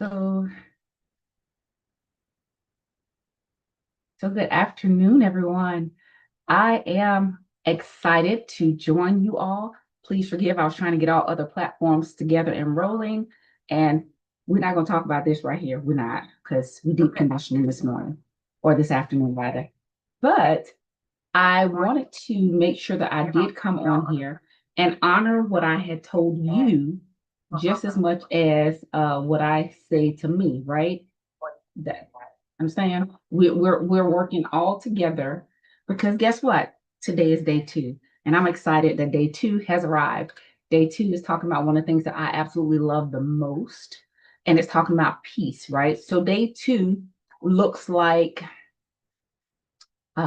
So, so good afternoon, everyone. I am excited to join you all. Please forgive, I was trying to get all other platforms together and rolling, and we're not going to talk about this right here. We're not, because we did conditioning this morning or this afternoon, rather. But I wanted to make sure that I did come on here and honor what I had told you just as much as what I say to me, right? That I'm saying we're working all together because guess what? Today is day two, and I'm excited that day two has arrived. Day two is talking about one of the things that I absolutely love the most, and it's talking about peace, right? So day two looks like give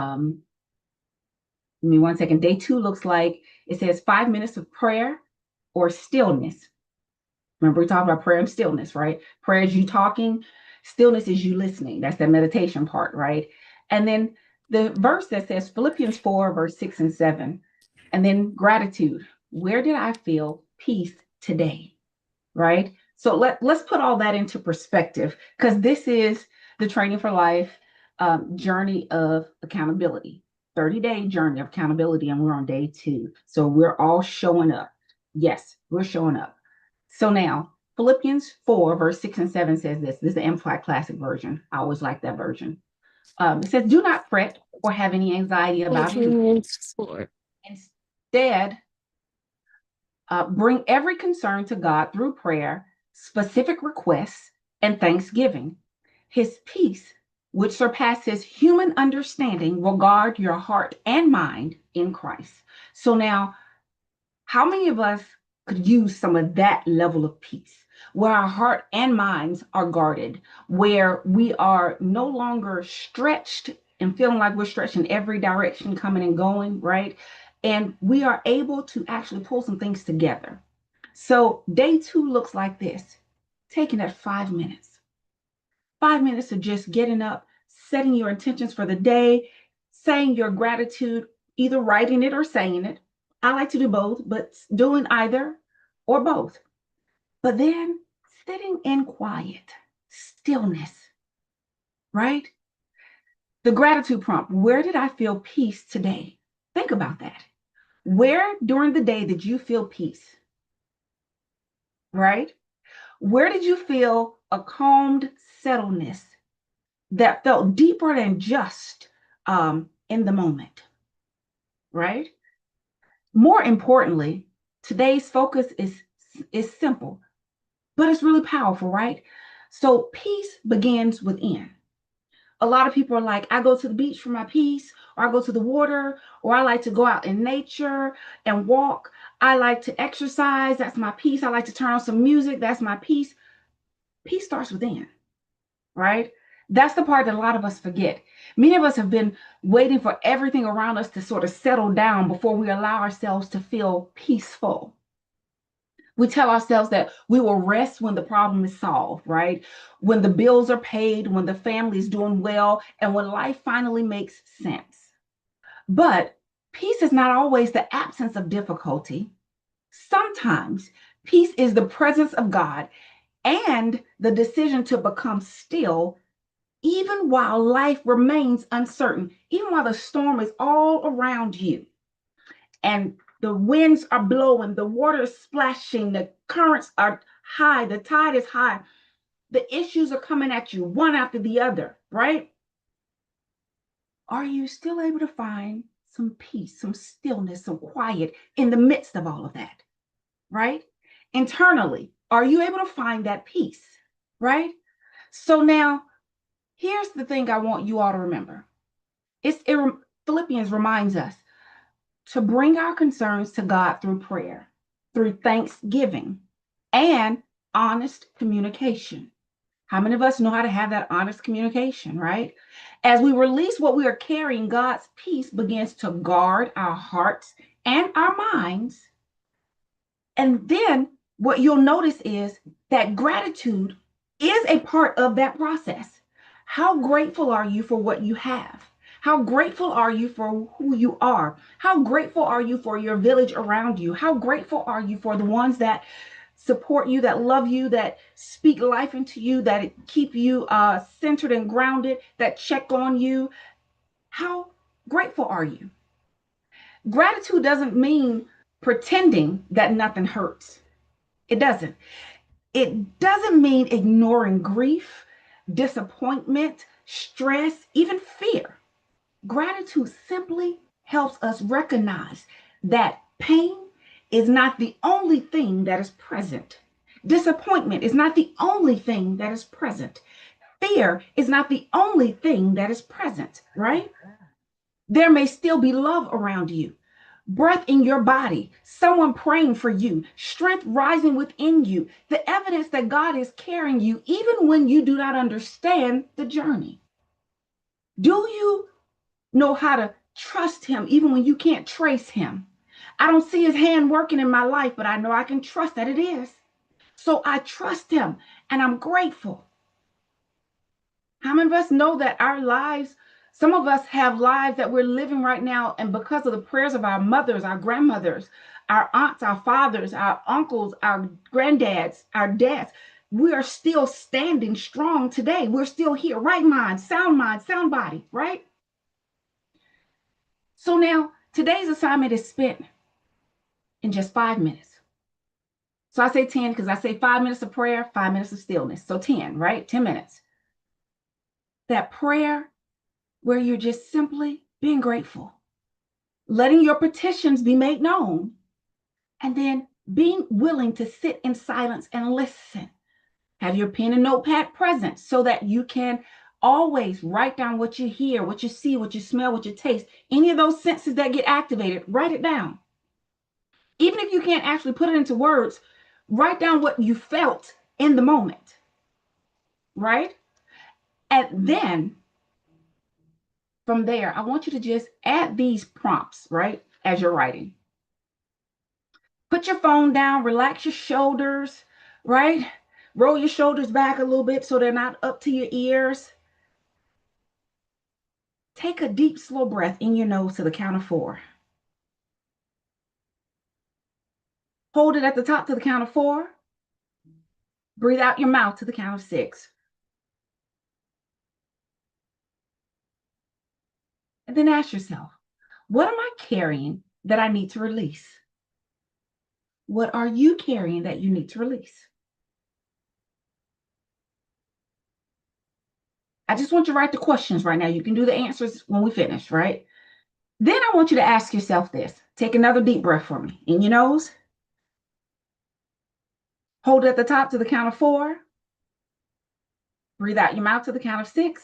me one second. Day two looks like it says 5 minutes of prayer or stillness. Remember, we talked about prayer and stillness, right? Prayer is you talking, stillness is you listening. That's the meditation part, right? And then the verse that says Philippians 4, verse 6 and 7. And then gratitude. Where did I feel peace today? Right? So let's put all that into perspective because this is the Training for Life journey of accountability, 30-day journey of accountability. And we're on day two. So we're all showing up. Yes, we're showing up. So now, Philippians 4, verse 6 and 7 says this. This is the Amplified Classic version. I always like that version. It says, do not fret or have any anxiety about anything. Instead, bring every concern to God through prayer, specific requests, and thanksgiving. His peace, which surpasses human understanding, will guard your heart and mind in Christ. So now, how many of us could use some of that level of peace where our heart and minds are guarded, where we are no longer stretched and feeling like we're stretched in every direction, coming and going, right? And we are able to actually pull some things together. So day two looks like this, taking that 5 minutes, 5 minutes of just getting up, setting your intentions for the day, saying your gratitude, either writing it or saying it. I like to do both, but doing either or both. But then sitting in quiet, stillness, right? The gratitude prompt, where did I feel peace today? Think about that. Where during the day did you feel peace, right? Where did you feel a calmed settledness that felt deeper than just in the moment, right? More importantly, today's focus is simple, but it's really powerful, right? So peace begins within. A lot of people are like, I go to the beach for my peace, or I go to the water, or I like to go out in nature and walk. I like to exercise. That's my peace. I like to turn on some music. That's my peace. Peace starts within, right? That's the part that a lot of us forget. Many of us have been waiting for everything around us to sort of settle down before we allow ourselves to feel peaceful. We tell ourselves that we will rest when the problem is solved, right? When the bills are paid, when the family is doing well, and when life finally makes sense. But peace is not always the absence of difficulty. Sometimes peace is the presence of God and the decision to become still even while life remains uncertain, even while the storm is all around you and the winds are blowing, the water is splashing, the currents are high, the tide is high, the issues are coming at you one after the other, right? Are you still able to find some peace, some stillness, some quiet in the midst of all of that, right? Internally, are you able to find that peace, right? So now, here's the thing I want you all to remember. Philippians reminds us to bring our concerns to God through prayer, through thanksgiving, and honest communication. How many of us know how to have that honest communication, right? As we release what we are carrying, God's peace begins to guard our hearts and our minds. And then what you'll notice is that gratitude is a part of that process. How grateful are you for what you have? How grateful are you for who you are? How grateful are you for your village around you? How grateful are you for the ones that support you, that love you, that speak life into you, that keep you centered and grounded, that check on you. How grateful are you? Gratitude doesn't mean pretending that nothing hurts. It doesn't. It doesn't mean ignoring grief, disappointment, stress, even fear. Gratitude simply helps us recognize that pain is not the only thing that is present. Disappointment is not the only thing that is present. Fear is not the only thing that is present, right? There may still be love around you, breath in your body, someone praying for you, strength rising within you, the evidence that God is carrying you even when you do not understand the journey. Do you know how to trust Him even when you can't trace Him? I don't see His hand working in my life, but I know I can trust that it is. So I trust Him and I'm grateful. How many of us know that our lives, some of us have lives that we're living right now, and because of the prayers of our mothers, our grandmothers, our aunts, our fathers, our uncles, our granddads, our dads, we are still standing strong today. We're still here, right mind, sound body, right? So now today's assignment is spent in just 5 minutes. So I say 10 because I say 5 minutes of prayer, 5 minutes of stillness. So 10, right? 10 minutes. That prayer where you're just simply being grateful, letting your petitions be made known, and then being willing to sit in silence and listen. Have your pen and notepad present so that you can always write down what you hear, what you see, what you smell, what you taste. Any of those senses that get activated, write it down. Even if you can't actually put it into words, write down what you felt in the moment, right? And then from there, I want you to just add these prompts, right, as you're writing. Put your phone down, relax your shoulders, right? Roll your shoulders back a little bit so they're not up to your ears. Take a deep, slow breath in your nose to the count of 4. Hold it at the top to the count of 4. Breathe out your mouth to the count of 6. And then ask yourself, what am I carrying that I need to release? What are you carrying that you need to release? I just want you to write the questions right now. You can do the answers when we finish, right? Then I want you to ask yourself this. Take another deep breath for me. In your nose. Hold it at the top to the count of 4. Breathe out your mouth to the count of 6.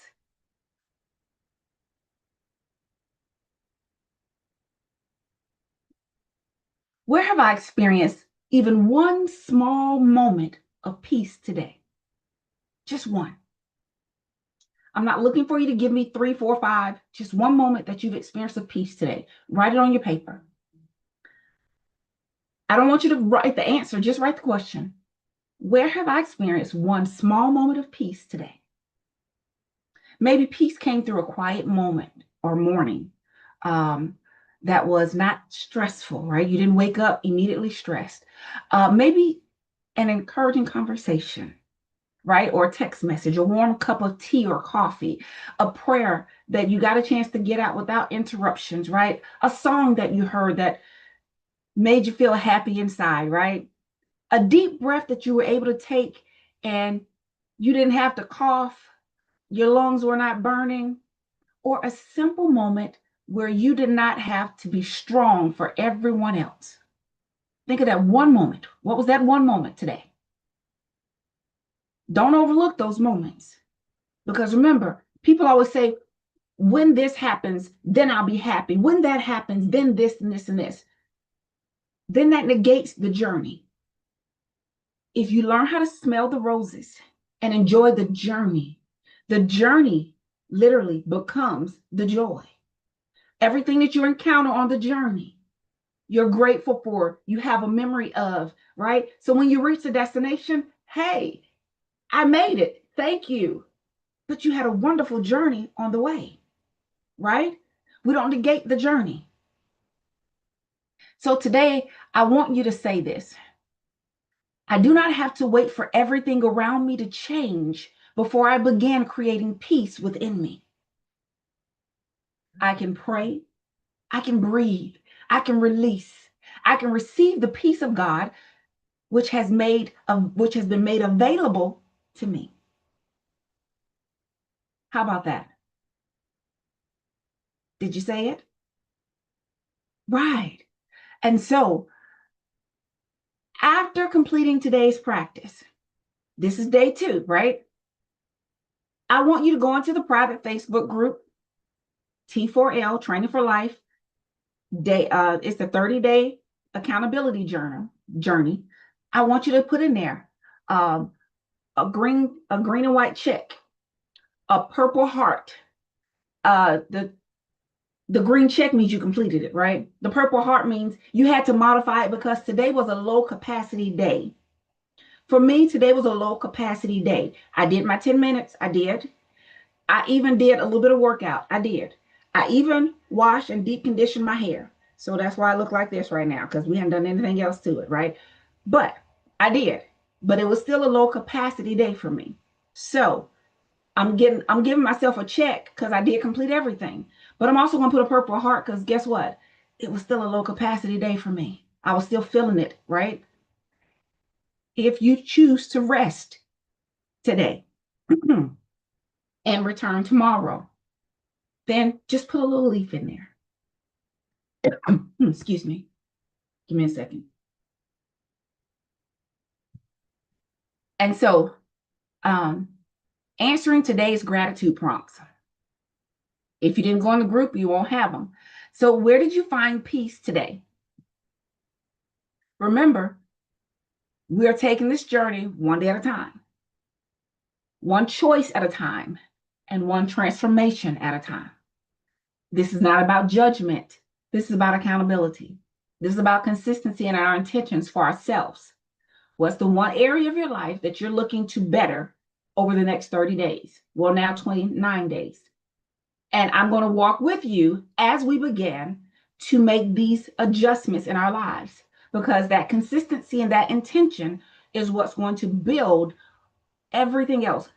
Where have I experienced even one small moment of peace today? Just one. I'm not looking for you to give me 3, 4, 5. Just one moment that you've experienced of peace today. Write it on your paper. I don't want you to write the answer, just write the question. Where have I experienced one small moment of peace today? Maybe peace came through a quiet moment or morning that was not stressful, right? You didn't wake up immediately stressed. Maybe an encouraging conversation, right? Or a text message, a warm cup of tea or coffee, a prayer that you got a chance to get out without interruptions, right? A song that you heard that made you feel happy inside, right? A deep breath that you were able to take and you didn't have to cough, your lungs were not burning, or a simple moment where you did not have to be strong for everyone else. Think of that one moment. What was that one moment today? Don't overlook those moments. Because remember, people always say, when this happens, then I'll be happy. When that happens, then this and this and this. Then that negates the journey. If you learn how to smell the roses and enjoy the journey literally becomes the joy. Everything that you encounter on the journey, you're grateful for, you have a memory of, right? So when you reach the destination, hey, I made it. Thank you. But you had a wonderful journey on the way, right? We don't negate the journey. So today, I want you to say this. I do not have to wait for everything around me to change before I begin creating peace within me. I can pray, I can breathe, I can release, I can receive the peace of God which has been made available to me. How about that? Did you say it? Right. And so, after completing today's practice, this is day 2, right? I want you to go into the private Facebook group, T4L, Training for Life. It's the 30-day accountability journey. I want you to put in there um, a green and white check, a purple heart. The green check means you completed it, right? The purple heart means you had to modify it because today was a low capacity day. For me, today was a low capacity day. I did my 10 minutes. I did. I even did a little bit of workout. I did. I even washed and deep conditioned my hair. So that's why I look like this right now, because we haven't done anything else to it, right? But I did. But it was still a low capacity day for me. So I'm giving myself a check because I did complete everything. But I'm also gonna put a purple heart because guess what? It was still a low capacity day for me. I was still feeling it, right? If you choose to rest today and return tomorrow, then just put a little leaf in there. Excuse me. Give me a second. And so, answering today's gratitude prompts. If you didn't go in the group, you won't have them. So, where did you find peace today? Remember, we are taking this journey one day at a time, one choice at a time, and one transformation at a time. This is not about judgment. This is about accountability. This is about consistency in our intentions for ourselves. What's the one area of your life that you're looking to better over the next 30 days? Well, now 29 days. And I'm going to walk with you as we begin to make these adjustments in our lives, because that consistency and that intention is what's going to build everything else.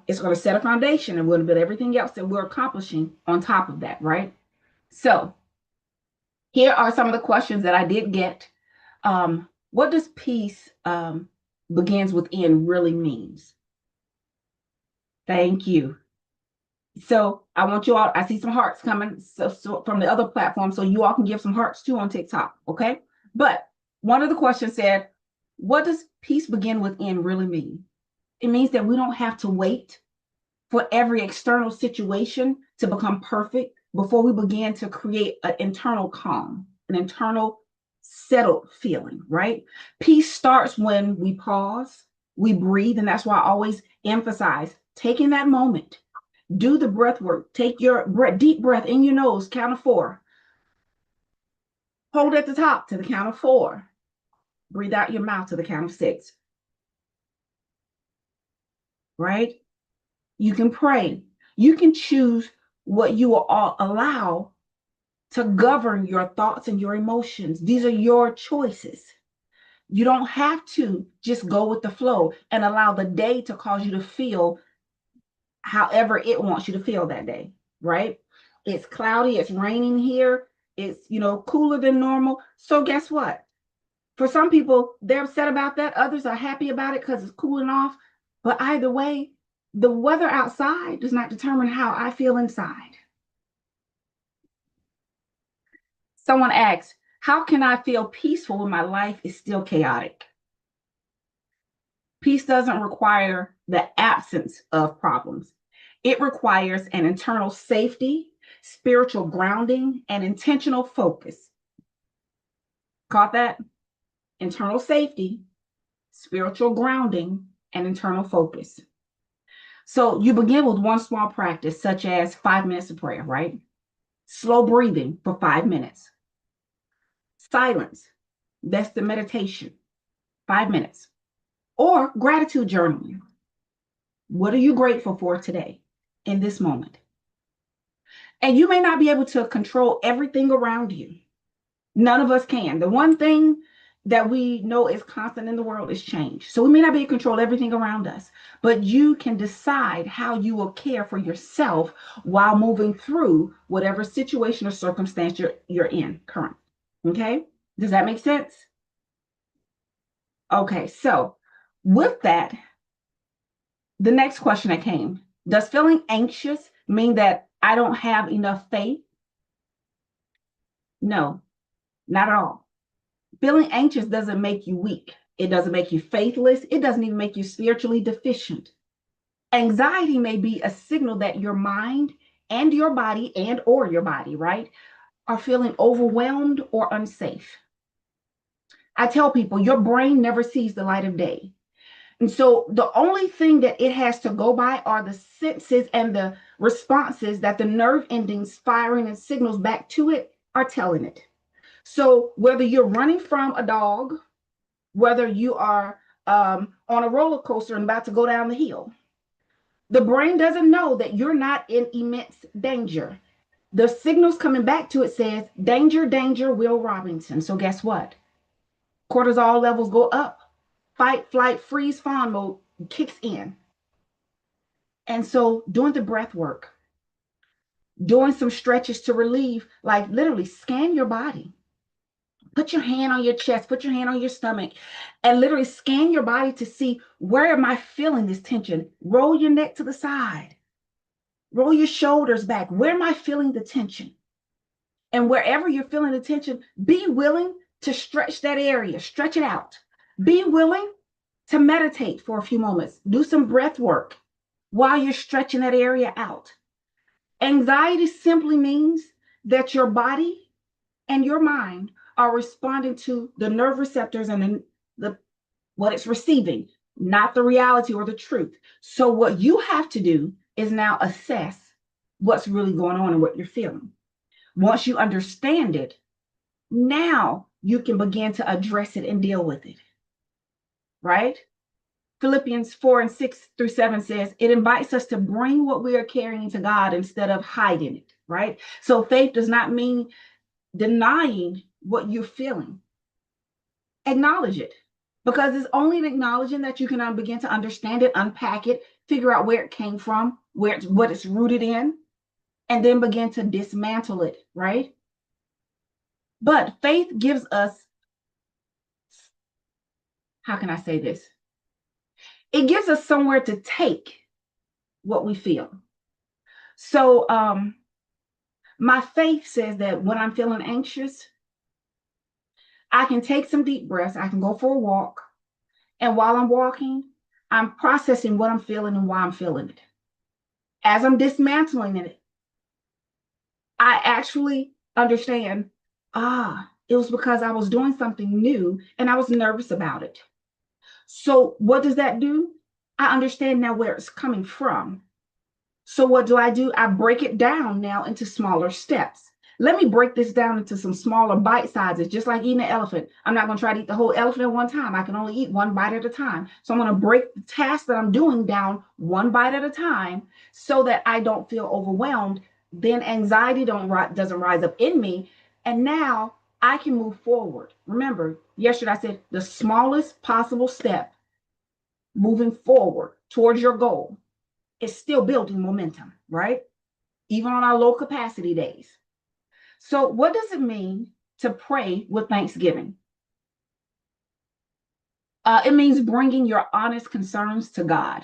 It's going to set a foundation, and we're going to build everything else that we're accomplishing on top of that, right? So here are some of the questions that I did get. What does peace begins within really means? Thank you. So I want you all, I see some hearts coming so from the other platform, so you all can give some hearts too on TikTok, okay? But one of the questions said, what does peace begin within really mean? It means that we don't have to wait for every external situation to become perfect before we begin to create an internal calm, an internal settled feeling, right? Peace starts when we pause, we breathe, and that's why I always emphasize taking that moment. Do the breath work. Take your deep breath in your nose, count of 4. Hold at the top to the count of 4. Breathe out your mouth to the count of 6. Right? You can pray. You can choose what you will allow to govern your thoughts and your emotions. These are your choices. You don't have to just go with the flow and allow the day to cause you to feel however it wants you to feel that day, right? It's cloudy, it's raining here, it's, cooler than normal. So guess what? For some people, they're upset about that. Others are happy about it because it's cooling off. But either way, the weather outside does not determine how I feel inside. Someone asks, how can I feel peaceful when my life is still chaotic? Peace doesn't require the absence of problems. It requires an internal safety, spiritual grounding, and intentional focus. Caught that? Internal safety, spiritual grounding, and internal focus. So you begin with one small practice, such as 5 minutes of prayer, right? Slow breathing for 5 minutes. Silence, that's the meditation, 5 minutes. Or gratitude journaling. What are you grateful for today in this moment? And you may not be able to control everything around you. None of us can. The one thing that we know is constant in the world is change. So we may not be able to control everything around us, but you can decide how you will care for yourself while moving through whatever situation or circumstance you're in currently. Okay? Does that make sense? Okay, so with that, the next question that came, does feeling anxious mean that I don't have enough faith? No, not at all. Feeling anxious doesn't make you weak. It doesn't make you faithless. It doesn't even make you spiritually deficient. Anxiety may be a signal that your mind and your body your body, right, are feeling overwhelmed or unsafe. I tell people your brain never sees the light of day. And so the only thing that it has to go by are the senses and the responses that the nerve endings firing and signals back to it are telling it. So whether you're running from a dog, whether you are on a roller coaster and about to go down the hill, the brain doesn't know that you're not in immense danger. The signals coming back to it says, danger, danger, Will Robinson. So guess what? Cortisol levels go up. Fight, flight, freeze, fawn mode kicks in. And so doing the breath work, doing some stretches to relieve, like literally scan your body. Put your hand on your chest, put your hand on your stomach, and literally scan your body to see, where am I feeling this tension? Roll your neck to the side. Roll your shoulders back. Where am I feeling the tension? And wherever you're feeling the tension, be willing to stretch that area, stretch it out. Be willing to meditate for a few moments. Do some breath work while you're stretching that area out. Anxiety simply means that your body and your mind are responding to the nerve receptors and the what it's receiving, not the reality or the truth. So what you have to do is now assess what's really going on and what you're feeling. Once you understand it, now you can begin to address it and deal with it, right? Philippians 4:6-7 says it invites us to bring what we are carrying to God instead of hiding it, right? So faith does not mean denying what you're feeling. Acknowledge it, because it's only in acknowledging that you can begin to understand it, unpack it, figure out where it came from, what it's rooted in, and then begin to dismantle it, right? But faith gives us, how can I say this? It gives us somewhere to take what we feel. So my faith says that when I'm feeling anxious, I can take some deep breaths, I can go for a walk, and while I'm walking, I'm processing what I'm feeling and why I'm feeling it. As I'm dismantling it, I actually understand, it was because I was doing something new and I was nervous about it. So what does that do? I understand now where it's coming from. So what do? I break it down now into smaller steps. Let me break this down into some smaller bite sizes, just like eating an elephant. I'm not going to try to eat the whole elephant at one time. I can only eat one bite at a time. So I'm going to break the task that I'm doing down one bite at a time so that I don't feel overwhelmed. Then anxiety doesn't rise up in me. And now I can move forward. Remember, yesterday I said the smallest possible step moving forward towards your goal is still building momentum, right? Even on our low capacity days. So, what does it mean to pray with thanksgiving? It means bringing your honest concerns to God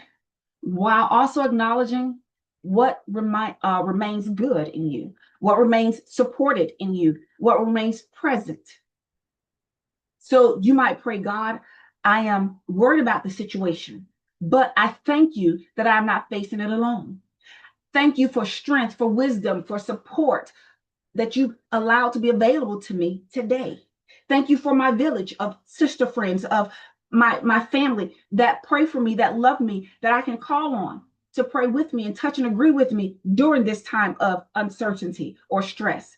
while also acknowledging what remains good in you, what remains supported in you, what remains present. So, you might pray, God, I am worried about the situation, but I thank you that I'm not facing it alone. Thank you for strength, for wisdom, for support that you allowed to be available to me today. Thank you for my village of sister friends, of my family that pray for me, that love me, that I can call on to pray with me and touch and agree with me during this time of uncertainty or stress.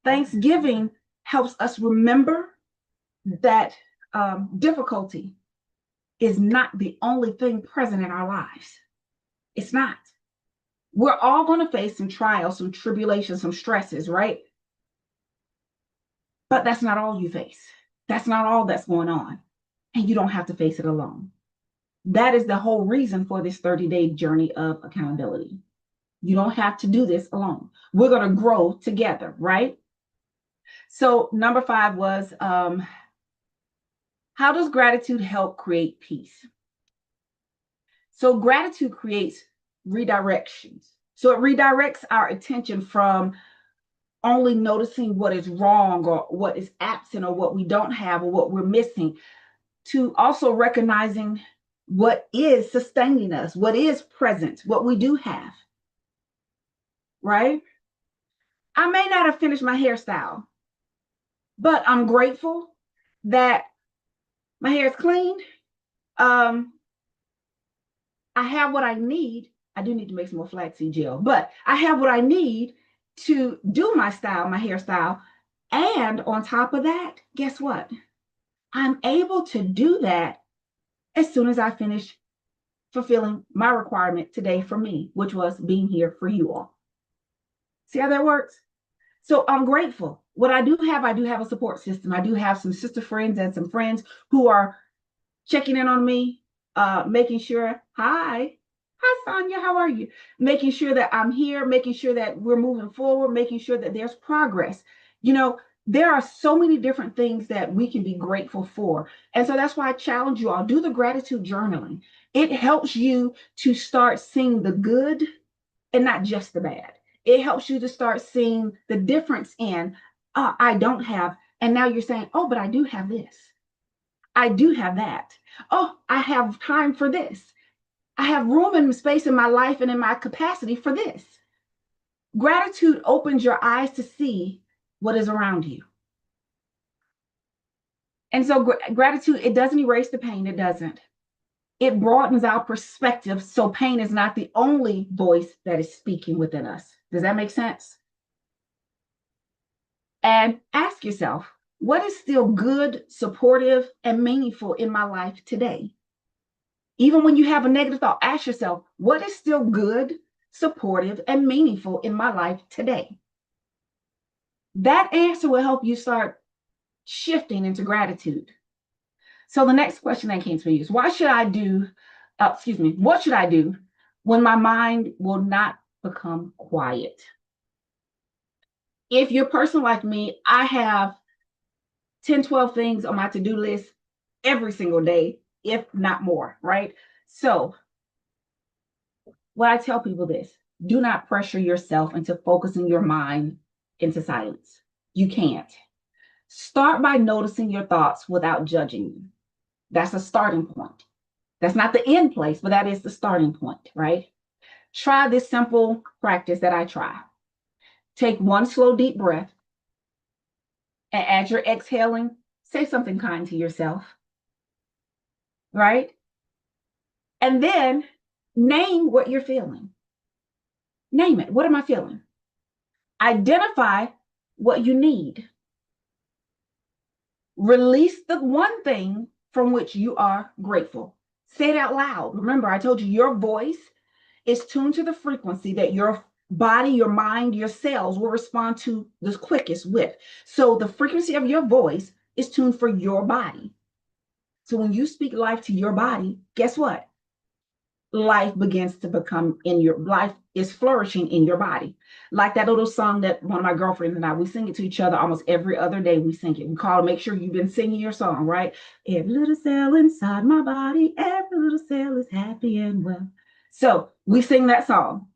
Thanksgiving helps us remember that difficulty is not the only thing present in our lives. It's not. We're all going to face some trials, some tribulations, some stresses, right? But that's not all you face. That's not all that's going on. And you don't have to face it alone. That is the whole reason for this 30-day journey of accountability. You don't have to do this alone. We're going to grow together, right? So number 5 was, how does gratitude help create peace? So gratitude creates redirections. So it redirects our attention from only noticing what is wrong or what is absent or what we don't have or what we're missing, to also recognizing what is sustaining us, what is present, what we do have, right? I may not have finished my hairstyle, but I'm grateful that my hair is clean. I have what I need. I do need to make some more flaxseed gel, but I have what I need to do my style, my hairstyle. And on top of that, guess what? I'm able to do that as soon as I finish fulfilling my requirement today for me, which was being here for you all. See how that works? So I'm grateful. What I do have a support system. I do have some sister friends and some friends who are checking in on me, making sure, hi, Sonia, how are you? Making sure that I'm here, making sure that we're moving forward, making sure that there's progress. You know, there are so many different things that we can be grateful for. And so that's why I challenge you all, do the gratitude journaling. It helps you to start seeing the good and not just the bad. It helps you to start seeing the difference in, I don't have, and now you're saying, oh, but I do have this. I do have that. Oh, I have time for this. I have room and space in my life and in my capacity for this. Gratitude opens your eyes to see what is around you. And so gratitude, it doesn't erase the pain. It doesn't. It broadens our perspective so pain is not the only voice that is speaking within us. Does that make sense? And ask yourself, what is still good, supportive, and meaningful in my life today? Even when you have a negative thought, ask yourself, what is still good, supportive, and meaningful in my life today? That answer will help you start shifting into gratitude. So the next question that came to me is, what should I do when my mind will not become quiet? If you're a person like me, I have 10, 12 things on my to-do list every single day, if not more, right? So what I tell people this, do not pressure yourself into focusing your mind into silence. You can't. Start by noticing your thoughts without judging them. That's a starting point. That's not the end place, but that is the starting point, right? Try this simple practice that I try. Take one slow, deep breath, and as you're exhaling, say something kind to yourself, right? And then name what you're feeling. Name it. What am I feeling? Identify what you need. Release the one thing from which you are grateful. Say it out loud. Remember, I told you your voice is tuned to the frequency that your body, your mind, your cells will respond to the quickest with. So the frequency of your voice is tuned for your body. So when you speak life to your body, guess what? Life begins to become in your life is flourishing in your body. Like that little song that one of my girlfriends and I, we sing it to each other almost every other day. We sing it. We call to make sure you've been singing your song, right? Every little cell inside my body, every little cell is happy and well. So we sing that song.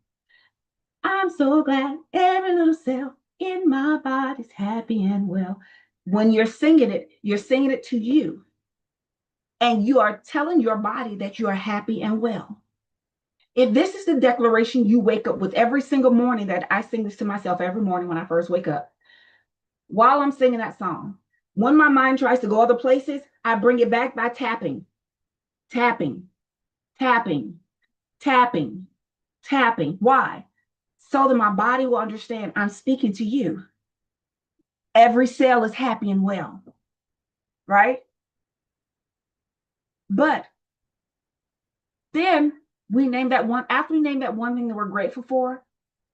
I'm so glad every little cell in my body's happy and well. When you're singing it to you. And you are telling your body that you are happy and well. If this is the declaration you wake up with every single morning, that I sing this to myself every morning when I first wake up, while I'm singing that song, when my mind tries to go other places, I bring it back by tapping, tapping, tapping, tapping, tapping. Why? So that my body will understand I'm speaking to you. Every cell is happy and well, right? But then we name that one, after we name that one thing that we're grateful for,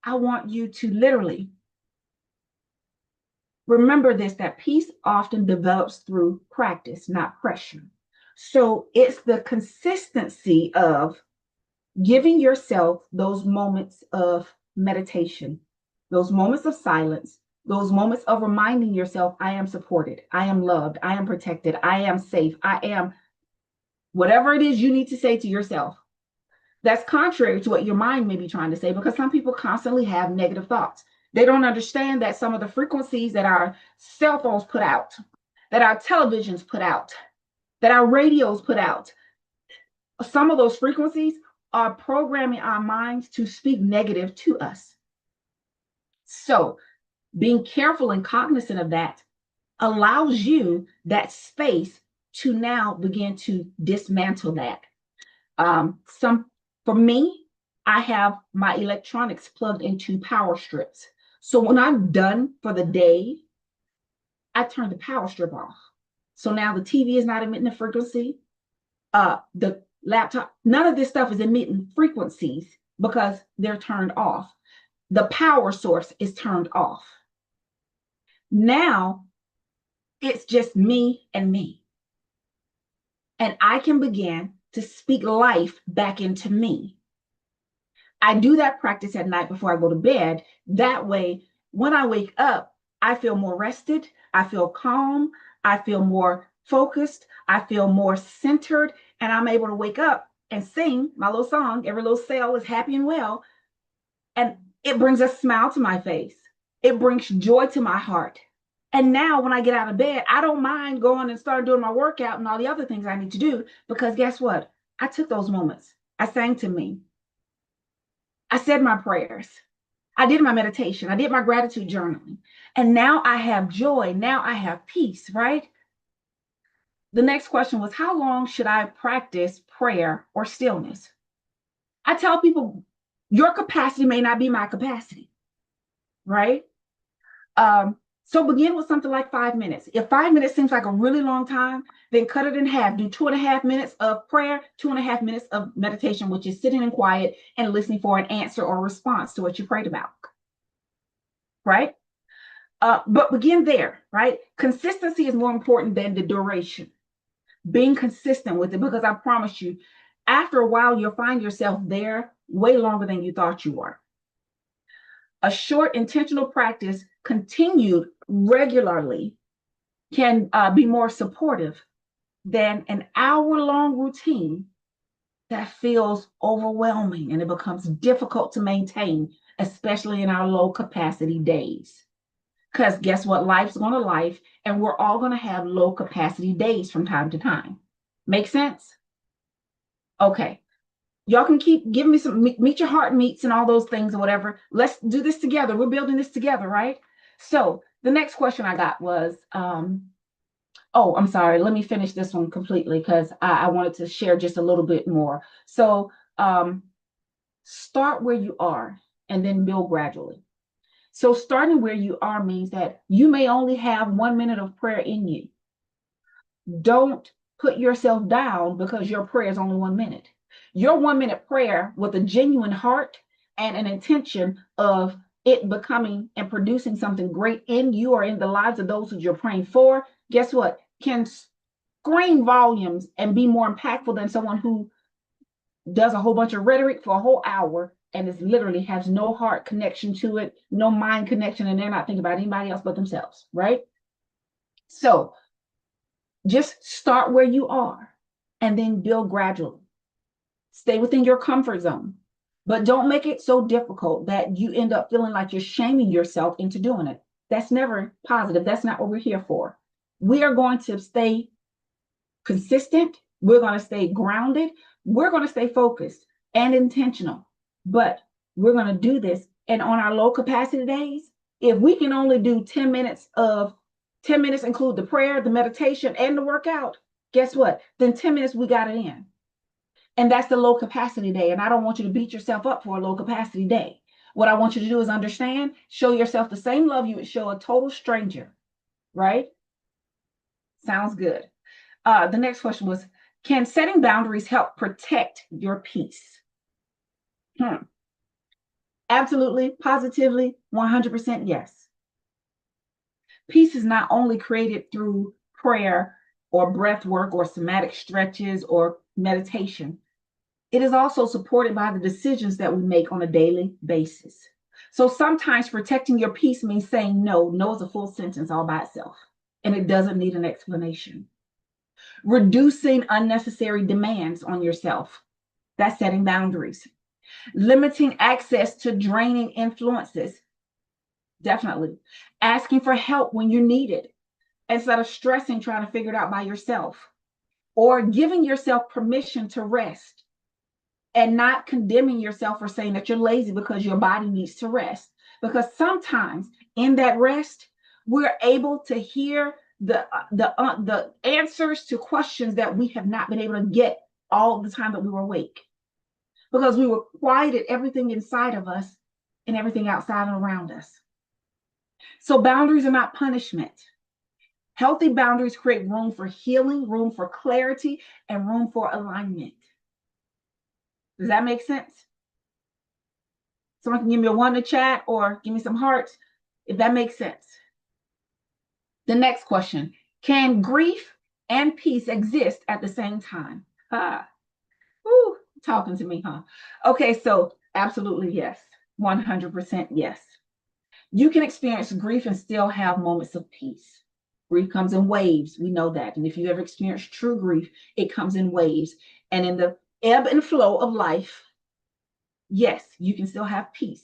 I want you to literally Remember this, that peace often develops through practice, not pressure. So it's the consistency of giving yourself those moments of meditation, those moments of silence, those moments of reminding yourself, I am supported, I am loved, I am protected, I am safe, I am whatever it is you need to say to yourself. That's contrary to what your mind may be trying to say, because some people constantly have negative thoughts. They don't understand that some of the frequencies that our cell phones put out, that our televisions put out, that our radios put out, some of those frequencies are programming our minds to speak negative to us. So being careful and cognizant of that allows you that space to now begin to dismantle that. For me, I have my electronics plugged into power strips. So when I'm done for the day, I turn the power strip off. So now the TV is not emitting a frequency. The laptop, none of this stuff is emitting frequencies because they're turned off. The power source is turned off. Now it's just me and me. And I can begin to speak life back into me. I do that practice at night before I go to bed. That way, when I wake up, I feel more rested. I feel calm. I feel more focused. I feel more centered. And I'm able to wake up and sing my little song. Every little cell is happy and well. And it brings a smile to my face. It brings joy to my heart. And now when I get out of bed, I don't mind going and start doing my workout and all the other things I need to do, because guess what? I took those moments. I sang to me. I said my prayers. I did my meditation. I did my gratitude journaling. And now I have joy. Now I have peace, right? The next question was, how long should I practice prayer or stillness? I tell people, your capacity may not be my capacity, right? So begin with something like 5 minutes. If 5 minutes seems like a really long time, then cut it in half. Do 2.5 minutes of prayer, 2.5 minutes of meditation, which is sitting in quiet and listening for an answer or response to what you prayed about, right? But begin there, right? Consistency is more important than the duration. Being consistent with it, because I promise you, after a while, you'll find yourself there way longer than you thought you were. A short intentional practice continued regularly can be more supportive than an hour-long routine that feels overwhelming and it becomes difficult to maintain, especially in our low capacity days. Because guess what? Life's going to life, and we're all going to have low capacity days from time to time. Make sense? Okay. Y'all can keep giving me some meet your heart meets and all those things or whatever. Let's do this together. We're building this together, right? So the next question I got was, oh, I'm sorry. Let me finish this one completely because I wanted to share just a little bit more. So start where you are and then build gradually. So starting where you are means that you may only have 1 minute of prayer in you. Don't put yourself down because your prayer is only 1 minute. Your 1 minute prayer with a genuine heart and an intention of it becoming and producing something great in you or in the lives of those who you're praying for, guess what? Can scream volumes and be more impactful than someone who does a whole bunch of rhetoric for a whole hour and is literally has no heart connection to it, no mind connection, and they're not thinking about anybody else but themselves, right? So just start where you are and then build gradually. Stay within your comfort zone, but don't make it so difficult that you end up feeling like you're shaming yourself into doing it. That's never positive. That's not what we're here for. We are going to stay consistent. We're going to stay grounded. We're going to stay focused and intentional, but we're going to do this. And on our low capacity days, if we can only do 10 minutes include the prayer, the meditation, and the workout, guess what? Then 10 minutes, we got it in. And that's the low capacity day. And I don't want you to beat yourself up for a low capacity day. What I want you to do is understand, show yourself the same love you would show a total stranger, right? Sounds good. The next question was, can setting boundaries help protect your peace? Absolutely, positively, 100% yes. Peace is not only created through prayer or breath work or somatic stretches or meditation, it is also supported by the decisions that we make on a daily basis. So sometimes protecting your peace means saying no. No is a full sentence all by itself, and it doesn't need an explanation. Reducing unnecessary demands on yourself. That's setting boundaries. Limiting access to draining influences. Definitely. Asking for help when you need it instead of stressing trying to figure it out by yourself. Or giving yourself permission to rest and not condemning yourself for saying that you're lazy because your body needs to rest. Because sometimes in that rest, we're able to hear the answers to questions that we have not been able to get all the time that we were awake, because we were quieted everything inside of us and everything outside and around us. So boundaries are not punishment. Healthy boundaries create room for healing, room for clarity, and room for alignment. Does that make sense? Someone can give me a one in the chat or give me some hearts if that makes sense. The next question: can grief and peace exist at the same time? Woo, talking to me, huh? Okay, so absolutely yes. 100% yes. You can experience grief and still have moments of peace. Grief comes in waves. We know that. And if you ever experienced true grief, it comes in waves. And in the ebb and flow of life, yes, you can still have peace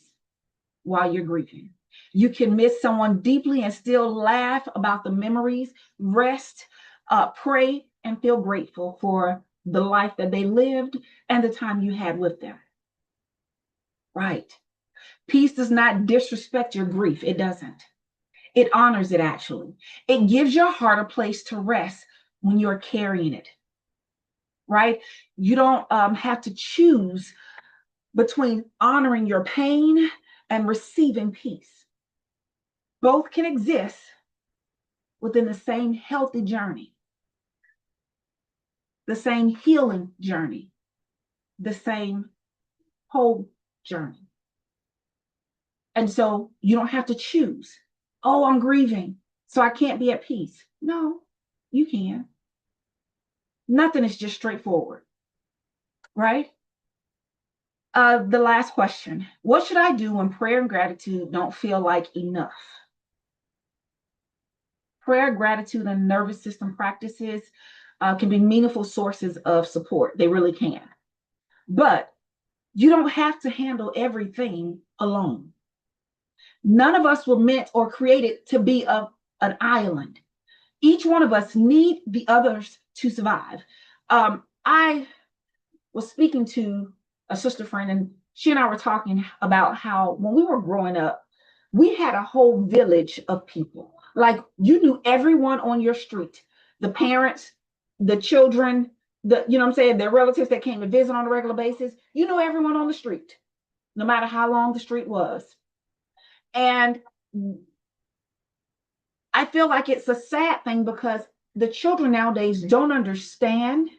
while you're grieving. You can miss someone deeply and still laugh about the memories, rest, pray, and feel grateful for the life that they lived and the time you had with them. Right. Peace does not disrespect your grief. It doesn't. It honors it, actually. It gives your heart a place to rest when you're carrying it. Right? You don't have to choose between honoring your pain and receiving peace. Both can exist within the same healthy journey, the same healing journey, the same whole journey. And so you don't have to choose, oh, I'm grieving, so I can't be at peace. No, you can. Nothing is just straightforward, right? The last question: what should I do when prayer and gratitude don't feel like enough? Prayer, gratitude, and nervous system practices can be meaningful sources of support. They really can. But you don't have to handle everything alone. None of us were meant or created to be an island. Each one of us need the others to survive. I was speaking to a sister friend, and she and I were talking about how when we were growing up, we had a whole village of people. Like, you knew everyone on your street, the parents, the children, you know what I'm saying, their relatives that came to visit on a regular basis. You knew everyone on the street, no matter how long the street was. And I feel like it's a sad thing because the children nowadays don't understand,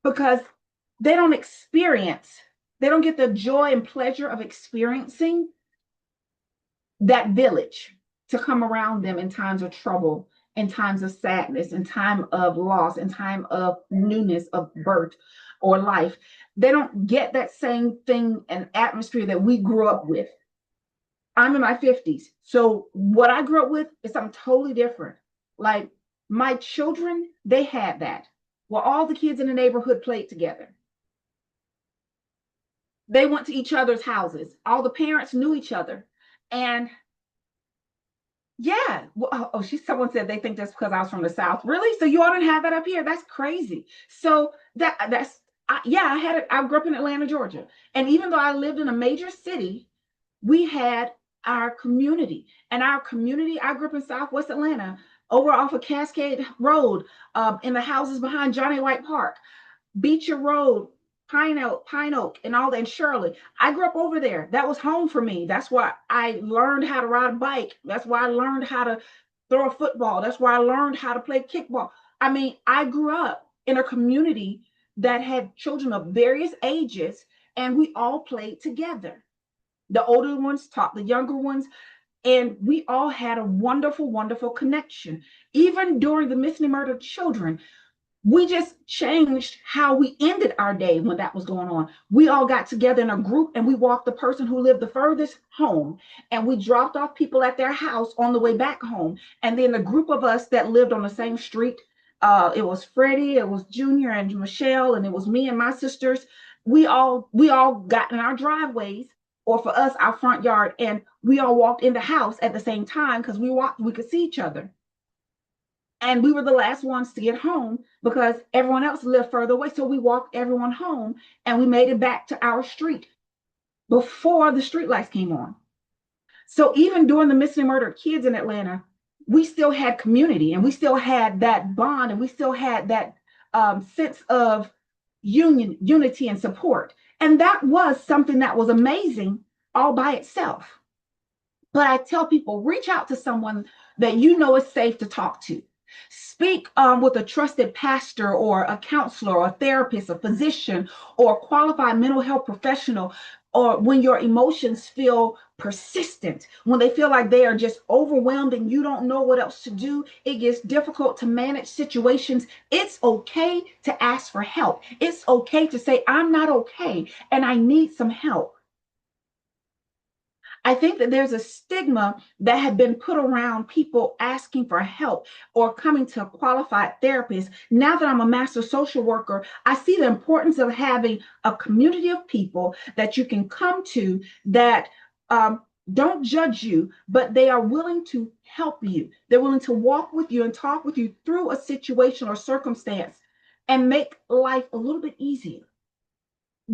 because they don't get the joy and pleasure of experiencing that village to come around them in times of trouble, in times of sadness, in time of loss, in time of newness of birth or life. They don't get that same thing and atmosphere that we grew up with. I'm in my 50s. So what I grew up with is something totally different. Like, my children, they had that. Well, all the kids in the neighborhood played together. They went to each other's houses. All the parents knew each other. And yeah, well, someone said they think that's because I was from the South. Really? So you all didn't have that up here? That's crazy. So I had it. I grew up in Atlanta, Georgia. And even though I lived in a major city, we had our community. And our community, I grew up in Southwest Atlanta, over off of Cascade Road, in the houses behind Johnny White Park, Beecher Road, Pine Oak, and all that, and Shirley. I grew up over there. That was home for me. That's why I learned how to ride a bike. That's why I learned how to throw a football. That's why I learned how to play kickball. I mean, I grew up in a community that had children of various ages, and we all played together. The older ones taught the younger ones. And we all had a wonderful, wonderful connection. Even during the missing and murdered children, we just changed how we ended our day when that was going on. We all got together in a group and we walked the person who lived the furthest home, and we dropped off people at their house on the way back home. And then the group of us that lived on the same street, it was Freddie, it was Junior and Michelle, and it was me and my sisters. We all got in our driveways, or for us, our front yard, and we all walked in the house at the same time because we could see each other. And we were the last ones to get home because everyone else lived further away. So we walked everyone home and we made it back to our street before the street lights came on. So even during the missing and murdered kids in Atlanta, we still had community and we still had that bond and we still had that sense of unity and support. And that was something that was amazing all by itself. But I tell people, reach out to someone that you know is safe to talk to. Speak with a trusted pastor or a counselor or a therapist, a physician, or a qualified mental health professional. Or when your emotions feel persistent, when they feel like they are just overwhelmed and you don't know what else to do, it gets difficult to manage situations. It's okay to ask for help. It's okay to say, I'm not okay and I need some help. I think that there's a stigma that had been put around people asking for help or coming to a qualified therapist. Now that I'm a master social worker, I see the importance of having a community of people that you can come to that don't judge you, but they are willing to help you. They're willing to walk with you and talk with you through a situation or circumstance and make life a little bit easier,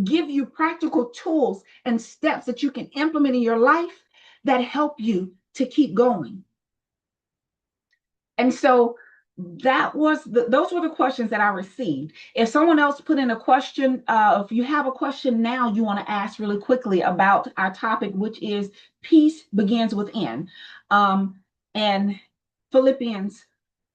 give you practical tools and steps that you can implement in your life that help you to keep going. And so those were the questions that I received. If someone else put in a question, if you have a question now you want to ask really quickly about our topic, which is peace begins within, and Philippians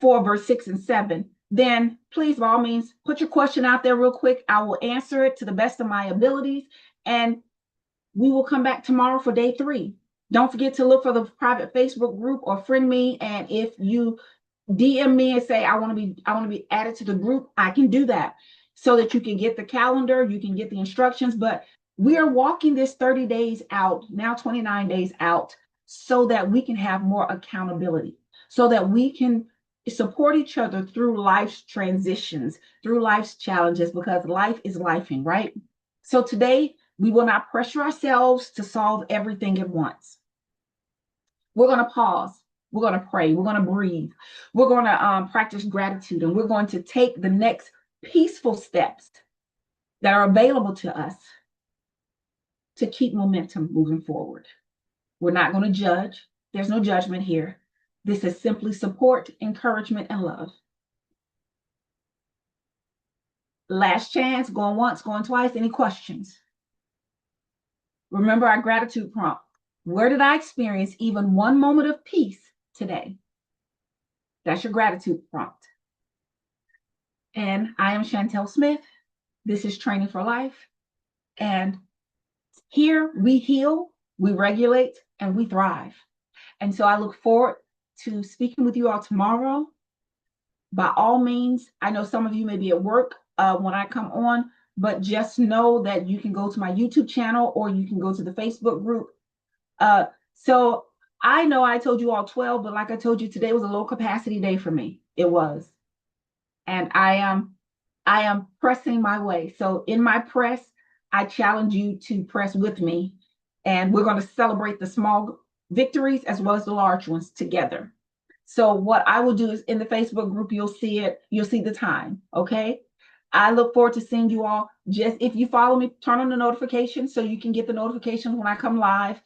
4 verse 6 and 7, then please, by all means, put your question out there real quick. I will answer it to the best of my abilities, and we will come back tomorrow for day 3. Don't forget to look for the private Facebook group or friend me. And if you DM me and say, I want to be added to the group, I can do that so that you can get the calendar, you can get the instructions. But we are walking this 30 days out, now 29 days out, so that we can have more accountability, so that we can support each other through life's transitions, through life's challenges, because life is lifing, right? So today, we will not pressure ourselves to solve everything at once. We're going to pause. We're going to pray. We're going to breathe. We're going to practice gratitude, and we're going to take the next peaceful steps that are available to us to keep momentum moving forward. We're not going to judge. There's no judgment here. This is simply support, encouragement, and love. Last chance, going once, going twice. Any questions? Remember our gratitude prompt. Where did I experience even one moment of peace today? That's your gratitude prompt. And I am Shantell Smith. This is Training for Life. And here we heal, we regulate, and we thrive. And so I look forward to speaking with you all tomorrow. By all means, I know some of you may be at work when I come on, but just know that you can go to my YouTube channel or you can go to the Facebook group. So I know I told you all 12, but like I told you, today was a low capacity day for me. It was. And I am pressing my way. So in my press, I challenge you to press with me. And we're going to celebrate the small victories as well as the large ones together. So what I will do is in the Facebook group, you'll see it. You'll see the time. Okay. I look forward to seeing you all. Just if you follow me, turn on the notifications so you can get the notifications when I come live.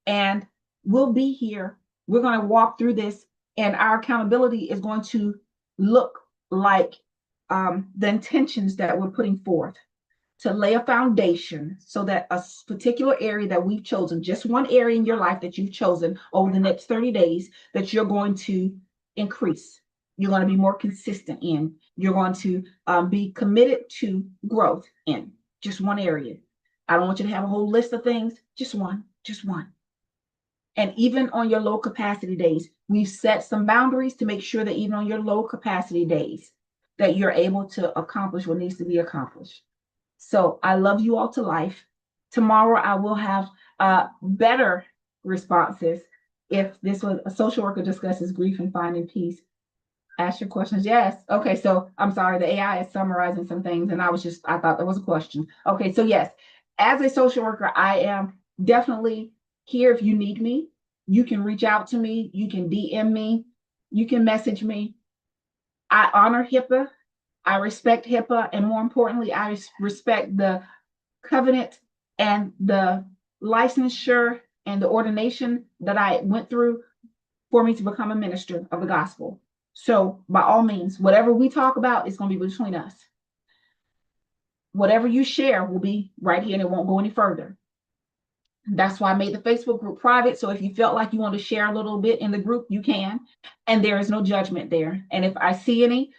And we'll be here. We're going to walk through this, and our accountability is going to look like the intentions that we're putting forth to lay a foundation so that a particular area that we've chosen, just one area in your life that you've chosen over the next 30 days, that you're going to increase. You're going to be more consistent in. You're going to be committed to growth in just one area. I don't want you to have a whole list of things, just one, just one. And even on your low capacity days, we've set some boundaries to make sure that even on your low capacity days, that you're able to accomplish what needs to be accomplished. So I love you all to life. Tomorrow I will have better responses. If this was a social worker discusses grief and finding peace, ask your questions. Yes. Okay. So I'm sorry, the AI is summarizing some things, and I thought there was a question. Okay. So yes, as a social worker, I am definitely here if you need me. You can reach out to me. You can DM me. You can message me. I honor HIPAA. I respect HIPAA. And more importantly, I respect the covenant and the licensure and the ordination that I went through for me to become a minister of the gospel. So, by all means, whatever we talk about is going to be between us. Whatever you share will be right here and it won't go any further. That's why I made the Facebook group private. So, if you felt like you want to share a little bit in the group, you can. And there is no judgment there. And if I see any,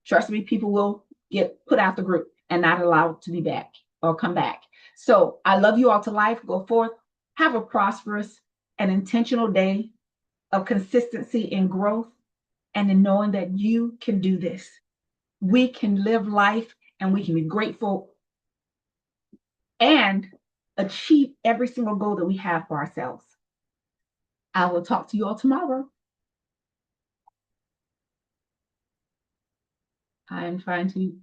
trust me, people will get put out the group and not allowed to be back or come back. So, I love you all to life. Go forth. Have a prosperous and intentional day of consistency and growth, and in knowing that you can do this. We can live life and we can be grateful and achieve every single goal that we have for ourselves. I will talk to you all tomorrow. I am trying to